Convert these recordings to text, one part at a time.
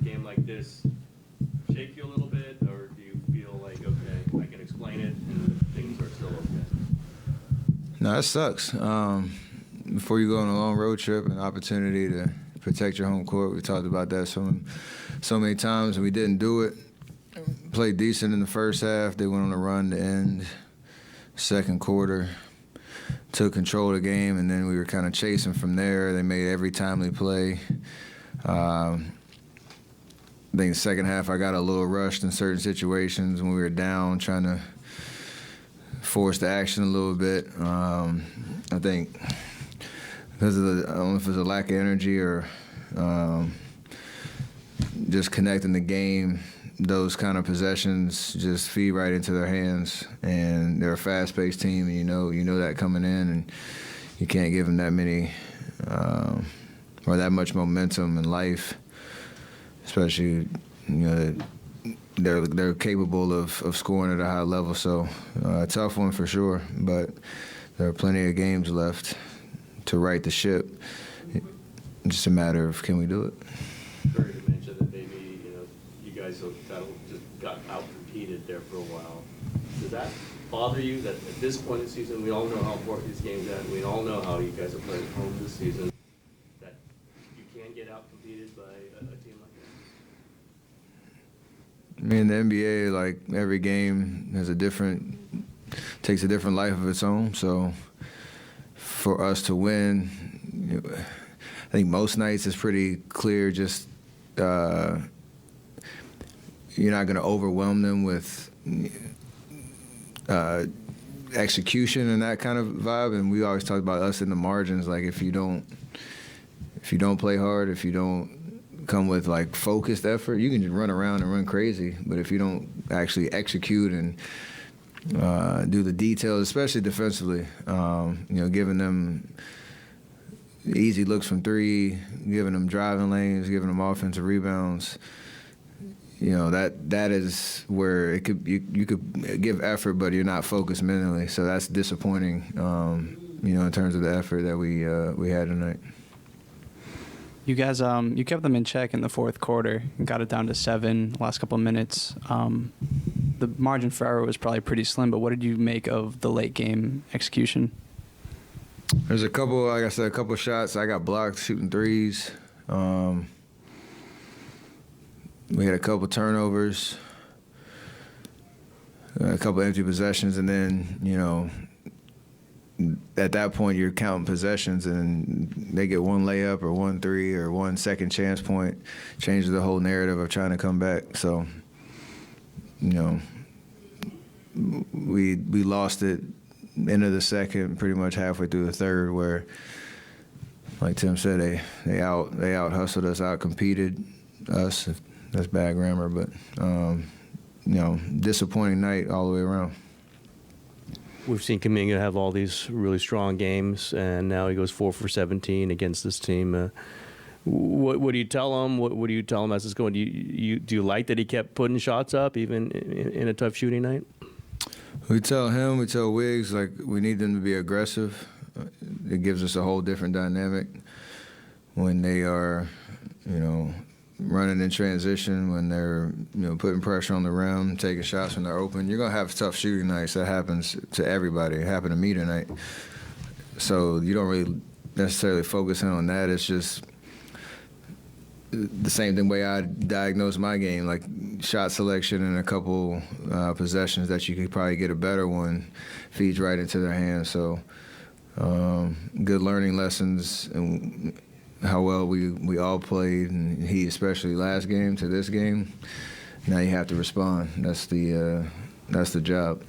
game like this shake you a little bit, or do you feel like, okay, I can explain it and things are still okay? No, it sucks. Before you go on a long road trip, an opportunity to protect your home court. We talked about that so many times, and we didn't do it. Played decent in the first half. They went on a run to end second quarter. Took control of the game, and then we were kind of chasing from there. They made every timely play. I think the second half I got a little rushed in certain situations when we were down, trying to force the action a little bit. I think because of I don't know if it was a lack of energy or just connecting the game, those kind of possessions just feed right into their hands, and they're a fast-paced team, and you know that coming in, and you can't give them that many or that much momentum in life, especially they're capable of scoring at a high level. So a tough one for sure, but there are plenty of games left to right the ship. It's just a matter of, can we do it? Sorry to mention that maybe you guys just got out-competed there for a while. Does that bother you that at this point in the season, we all know how important these games are, and we all know how you guys are playing at home this season, that you can get out-competed by a team like that? I mean, the NBA, like every game takes a different life of its own. So for us to win, I think most nights it's pretty clear. Just you're not going to overwhelm them with execution and that kind of vibe. And we always talk about us in the margins. Like if you don't play hard, if you don't come with like focused effort, you can just run around and run crazy. But if you don't actually execute and do the details, especially defensively, giving them easy looks from three, giving them driving lanes, giving them offensive rebounds, that is where it could you could give effort, but you're not focused mentally. So that's disappointing, in terms of the effort that we had tonight. You guys, you kept them in check in the fourth quarter and got it down to 7 last couple of minutes. The margin for error was probably pretty slim, but what did you make of the late game execution? There's a couple, like I said, a couple shots I got blocked shooting threes. We had a couple turnovers, a couple empty possessions, and then, at that point you're counting possessions, and they get one layup or 1 3 or 1 second chance point, changes the whole narrative of trying to come back. So, we lost it end of the second, pretty much halfway through the third, where, like Tim said, they out hustled us, out competed us. If that's bad grammar, but disappointing night all the way around. We've seen Kuminga have all these really strong games, and now he goes 4 for 17 against this team. What do you tell him? What do you tell him as it's going? Do you like that he kept putting shots up even in a tough shooting night? We tell him, we tell Wiggs, like, we need them to be aggressive. It gives us a whole different dynamic when they are, running in transition, when they're, putting pressure on the rim, taking shots when they're open. You're going to have tough shooting nights. That happens to everybody. It happened to me tonight. So you don't really necessarily focus in on that. It's just the same way I diagnose my game, like shot selection and a couple possessions that you could probably get a better one feeds right into their hands. So good learning lessons and how well we all played, and he especially last game to this game. Now you have to respond. That's the job.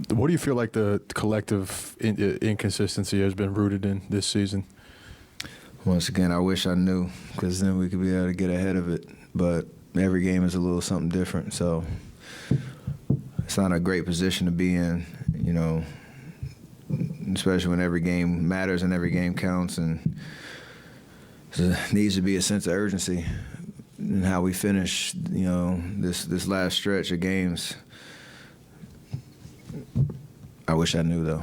What do you feel like the collective inconsistency has been rooted in this season? Once again, I wish I knew, because then we could be able to get ahead of it. But every game is a little something different, so it's not a great position to be in, especially when every game matters and every game counts, and there needs to be a sense of urgency in how we finish, this last stretch of games. I wish I knew, though.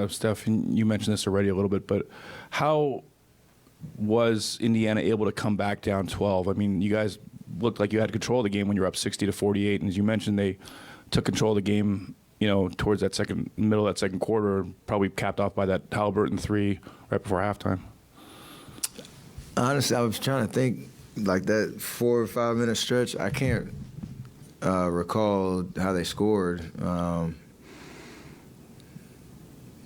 Steph, you mentioned this already a little bit, but how was Indiana able to come back down 12? I mean, you guys looked like you had control of the game when you were up 60-48, and as you mentioned, they took control of the game, towards that middle of that second quarter, probably capped off by that Halliburton 3 right before halftime. Honestly, I was trying to think, like that 4 or 5 minute stretch. I can't recall how they scored, or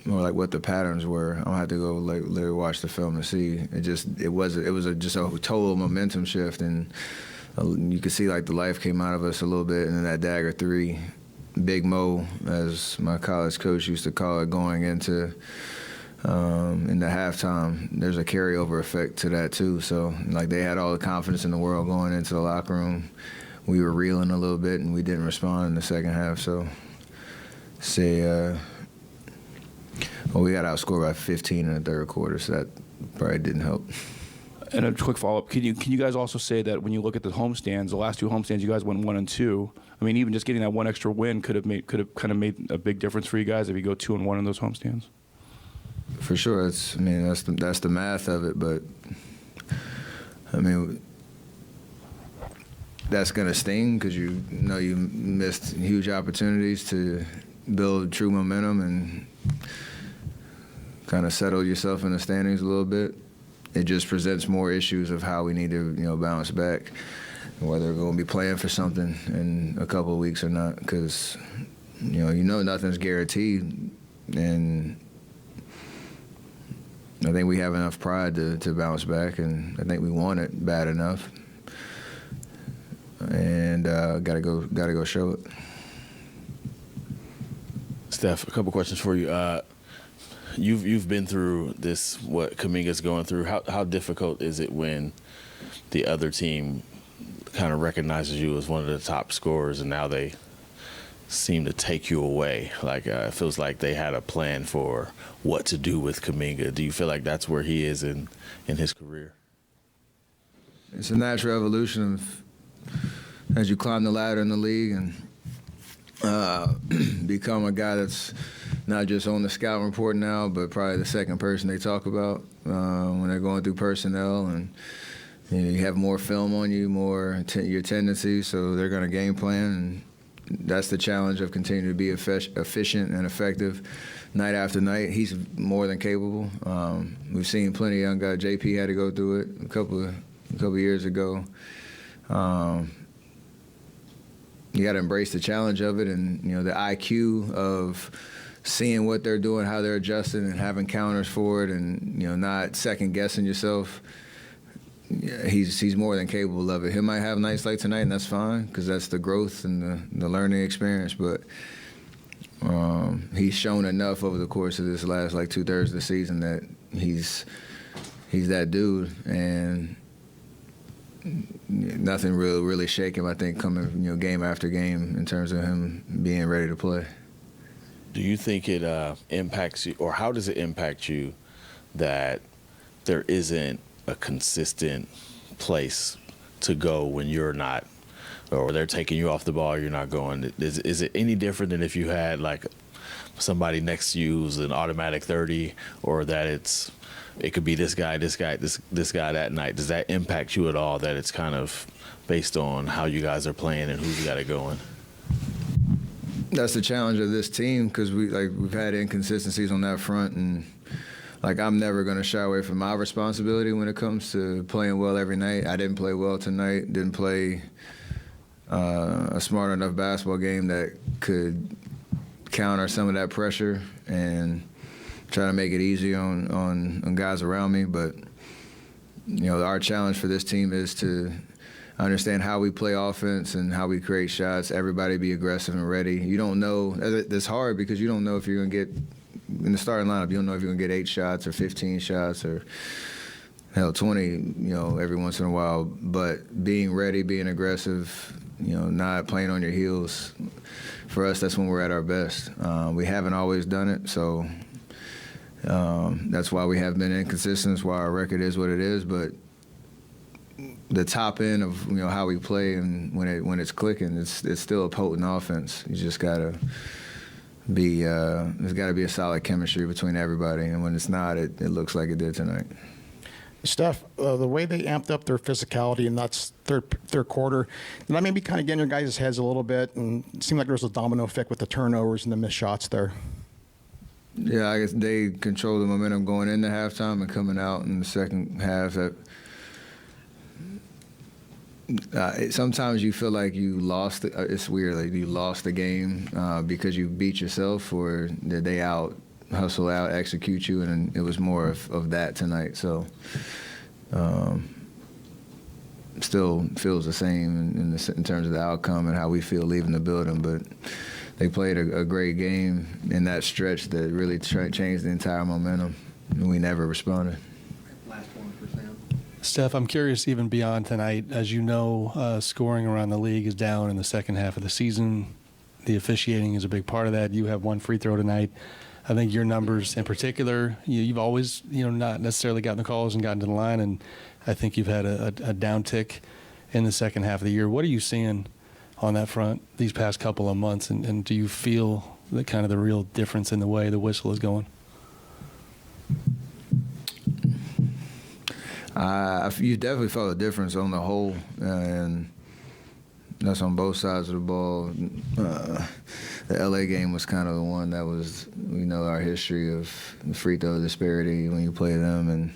like what the patterns were. I'll have to go literally watch the film to see. It was just a total momentum shift, and you could see like the life came out of us a little bit, and then that dagger 3. Big Mo, as my college coach used to call it, going into in the halftime. There's a carryover effect to that too. So like they had all the confidence in the world going into the locker room. We were reeling a little bit, and we didn't respond in the second half. So we got outscored by 15 in the third quarter, so that probably didn't help. And a quick follow-up: Can you guys also say that when you look at the homestands, the last 2 homestands, you guys went 1 and 2. I mean, even just getting that one extra win could have kind of made a big difference for you guys if you go 2 and 1 in those homestands. For sure, that's the math of it, but I mean that's gonna sting because you missed huge opportunities to build true momentum and kind of settle yourself in the standings a little bit. It just presents more issues of how we need to bounce back, whether we're going to be playing for something in a couple of weeks or not, because nothing's guaranteed, and I think we have enough pride to bounce back, and I think we want it bad enough, and gotta go show it. Steph, a couple questions for you. You've been through this, what Kuminga's going through. How difficult is it when the other team kind of recognizes you as one of the top scorers, and now they seem to take you away? Like it feels like they had a plan for what to do with Kuminga. Do you feel like that's where he is in his career? It's a natural evolution of as you climb the ladder in the league and become a guy that's not just on the scouting report now, but probably the second person they talk about when they're going through personnel, and you have more film on you, more your tendencies, so they're going to game plan, and that's the challenge of continuing to be efficient and effective night after night. He's more than capable. We've seen plenty of young guys. JP had to go through it a couple of years ago. You got to embrace the challenge of it, and the IQ of seeing what they're doing, how they're adjusting, and having counters for it, and not second guessing yourself. He's more than capable of it. He might have nights like tonight, and that's fine because that's the growth and the learning experience. But he's shown enough over the course of this last 2/3 of the season that he's that dude, and nothing really shake him. I think coming game after game in terms of him being ready to play. Do you think it impacts you, or how does it impact you that there isn't a consistent place to go when you're not, or they're taking you off the ball, you're not going? Is it any different than if you had somebody next to you who's an automatic 30, or that it could be this guy that night? Does that impact you at all, that it's kind of based on how you guys are playing and who's got it going? That's the challenge of this team, because we've had inconsistencies on that front, and I'm never going to shy away from my responsibility when it comes to playing well every night. I didn't play well tonight. Didn't play a smart enough basketball game that could counter some of that pressure and try to make it easy on guys around me. But our challenge for this team is to understand how we play offense and how we create shots. Everybody be aggressive and ready. You don't know. It's hard because you don't know if you're going to get in the starting lineup. You don't know if you're going to get 8 shots or 15 shots or 20. Every once in a while. But being ready, being aggressive, not playing on your heels. For us, that's when we're at our best. We haven't always done it, so that's why we have been inconsistent. That's why our record is what it is. But the top end of how we play, and when it's clicking, it's still a potent offense. You just gotta be there's got to be a solid chemistry between everybody, and when it's not, it looks like it did tonight. Steph, the way they amped up their physicality in that third quarter, did that maybe kind of get in your guys' heads a little bit? And it seemed like there was a domino effect with the turnovers and the missed shots there. Yeah, I guess they control the momentum going into halftime and coming out in the second half. Sometimes you feel like you lost. It's weird, like you lost the game because you beat yourself, or did they hustle out, execute you, and it was more of that tonight. So, still feels the same in terms of the outcome and how we feel leaving the building, but. They played a great game in that stretch that really changed the entire momentum, and we never responded. Last one for Sam. Steph, I'm curious, even beyond tonight, as you know, scoring around the league is down in the second half of the season. The officiating is a big part of that. You have one free throw tonight. I think your numbers in particular, you've always, not necessarily gotten the calls and gotten to the line, and I think you've had a downtick in the second half of the year. What are you seeing on that front these past couple of months, and do you feel the kind of the real difference in the way the whistle is going? You definitely felt a difference on the whole, and that's on both sides of the ball. The LA game was kind of the one that was, our history of the free throw disparity when you play them, and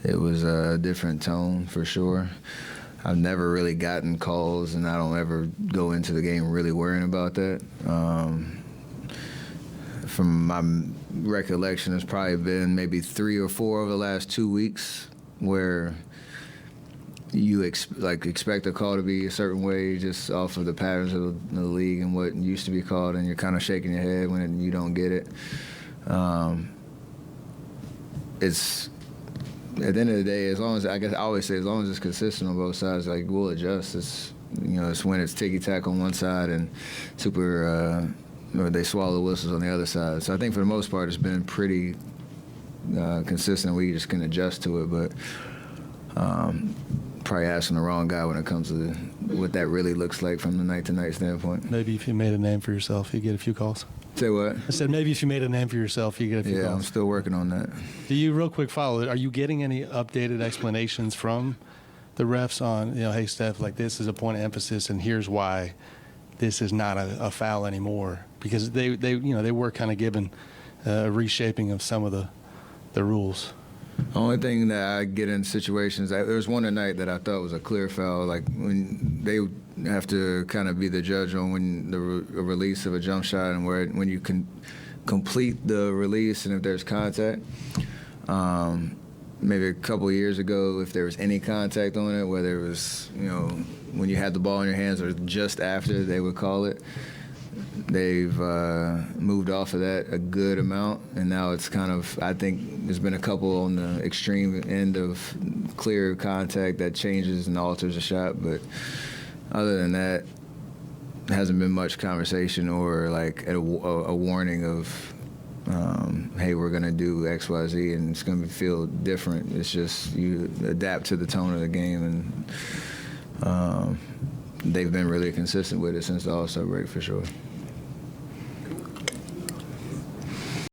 it was a different tone for sure. I've never really gotten calls, and I don't ever go into the game really worrying about that. From my recollection, it's probably been maybe 3 or 4 over the last 2 weeks where you expect a call to be a certain way just off of the patterns of the league and what used to be called, and you're kind of shaking your head when you don't get it. It's at the end of the day, as long as I always say, as long as it's consistent on both sides, like we'll adjust. It's when it's ticky tack on one side and they swallow whistles on the other side. So I think for the most part, it's been pretty consistent. We just can adjust to it, but probably asking the wrong guy when it comes to what that really looks like from the night-to-night standpoint. Maybe if you made a name for yourself, you get a few calls. Say what? I said maybe if you made a name for yourself, you get a few calls. Yeah, I'm still working on that. Do you, real quick follow, are you getting any updated explanations from the refs on, hey, Steph, like this is a point of emphasis and here's why this is not a foul anymore? Because they were kind of given a reshaping of some of the rules. The only thing that I get in situations, there was one tonight that I thought was a clear foul, like when they have to kind of be the judge on when the release of a jump shot and when you can complete the release and if there's contact. Maybe a couple of years ago, if there was any contact on it, whether it was, when you had the ball in your hands or just after, they would call it. They've moved off of that a good amount, and now it's kind of, I think there's been a couple on the extreme end of clear contact that changes and alters a shot, but other than that, there hasn't been much conversation or like a warning of, hey, we're going to do X, Y, Z, and it's going to feel different. It's just you adapt to the tone of the game, and they've been really consistent with it since the All-Star break for sure.